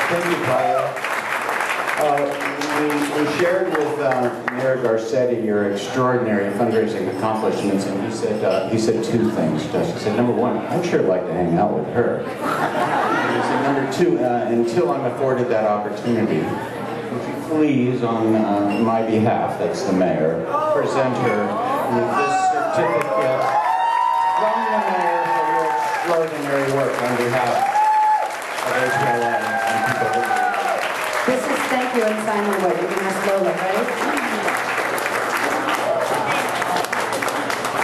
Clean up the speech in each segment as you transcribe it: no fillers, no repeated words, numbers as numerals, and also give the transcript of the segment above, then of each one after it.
Thank you, Pauley. We shared with Mayor Garcetti your extraordinary fundraising accomplishments, and he said two things. He said, number one, I'd sure like to hang out with her. And he said, number two, until I'm afforded that opportunity, would you please, on my behalf, that's the mayor, present her with this certificate from the mayor for your extraordinary work on behalf of APLA and people who This is thank you and sign language. You can ask Lola, right?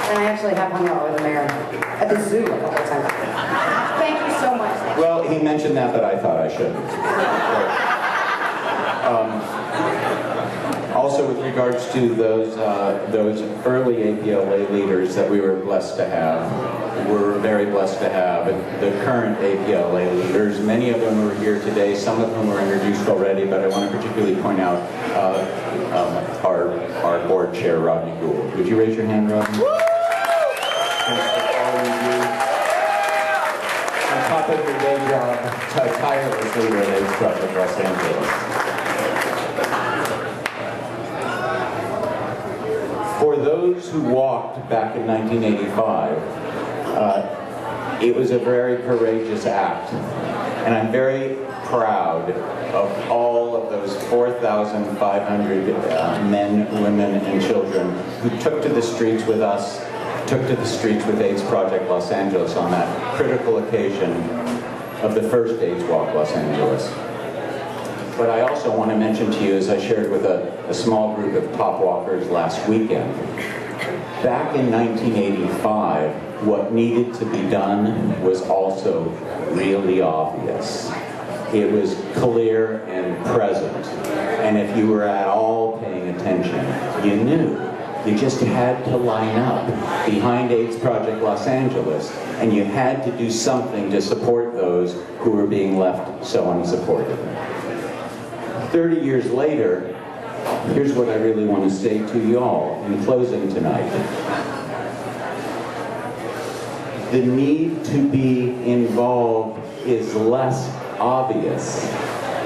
And I actually have hung out with the mayor at the zoo a couple of times. Thank you so much. Well, he mentioned that, but I thought I shouldn't. Also, with regards to those early APLA leaders that we were blessed to have, we're very blessed to have the current APLA leaders. Many of them are here today. Some of them were introduced already, but I want to particularly point out our board chair, Rodney Gould. Would you raise your hand, Rodney? Thanks for all you do. On top of your day job, tirelessly with AIDS Project Los Angeles. For those who walked back in 1985, it was a very courageous act, and I'm very proud of all of those 4,500 men, women, and children who took to the streets with us, took to the streets with AIDS Project Los Angeles on that critical occasion of the first AIDS Walk Los Angeles. But I also want to mention to you, as I shared with a small group of top walkers last weekend, back in 1985, what needed to be done was also really obvious. It was clear and present. And if you were at all paying attention, you knew. You just had to line up behind AIDS Project Los Angeles, and you had to do something to support those who were being left so unsupported. 30 years later, here's what I really want to say to you all in closing tonight. The need to be involved is less obvious.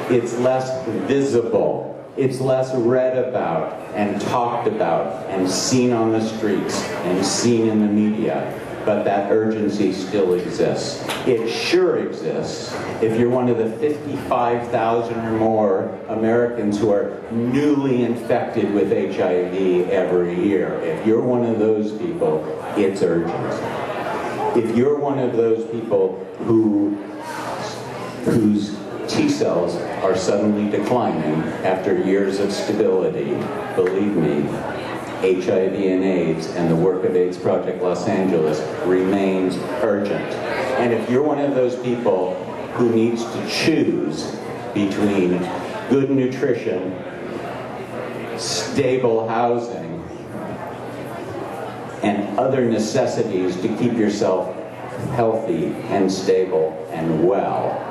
It's less visible. It's less read about and talked about and seen on the streets and seen in the media. But that urgency still exists. It sure exists if you're one of the 55,000 or more Americans who are newly infected with HIV every year. If you're one of those people, it's urgent. If you're one of those people whose T cells are suddenly declining after years of stability, believe me, HIV and AIDS and the work of AIDS Project Los Angeles remains urgent. And if you're one of those people who needs to choose between good nutrition, stable housing, and other necessities to keep yourself healthy and stable and well,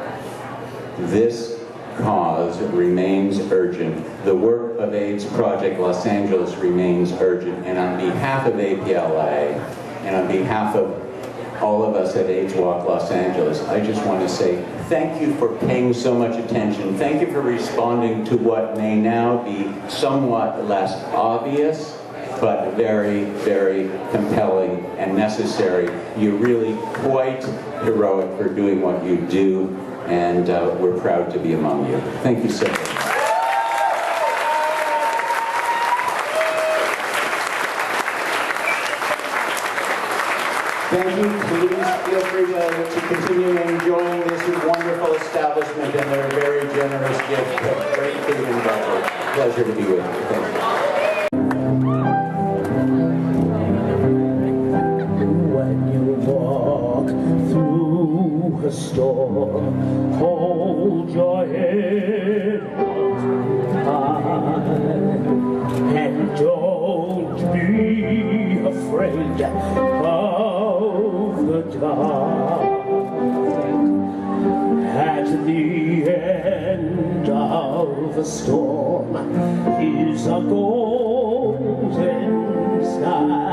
this cause remains urgent. The work of AIDS Project Los Angeles remains urgent. And on behalf of APLA, and on behalf of all of us at AIDS Walk Los Angeles, I just want to say thank you for paying so much attention. Thank you for responding to what may now be somewhat less obvious, but very, very compelling and necessary. You're really quite heroic for doing what you do, and we're proud to be among you. Thank you so much. Thank you. Please feel free to continue enjoying this wonderful establishment and their very generous gift of great food and beverage. Pleasure to be with you. Thank you. When you walk through a store, hold your head high and don't be afraid of the dark. At the end of a storm is a golden sky.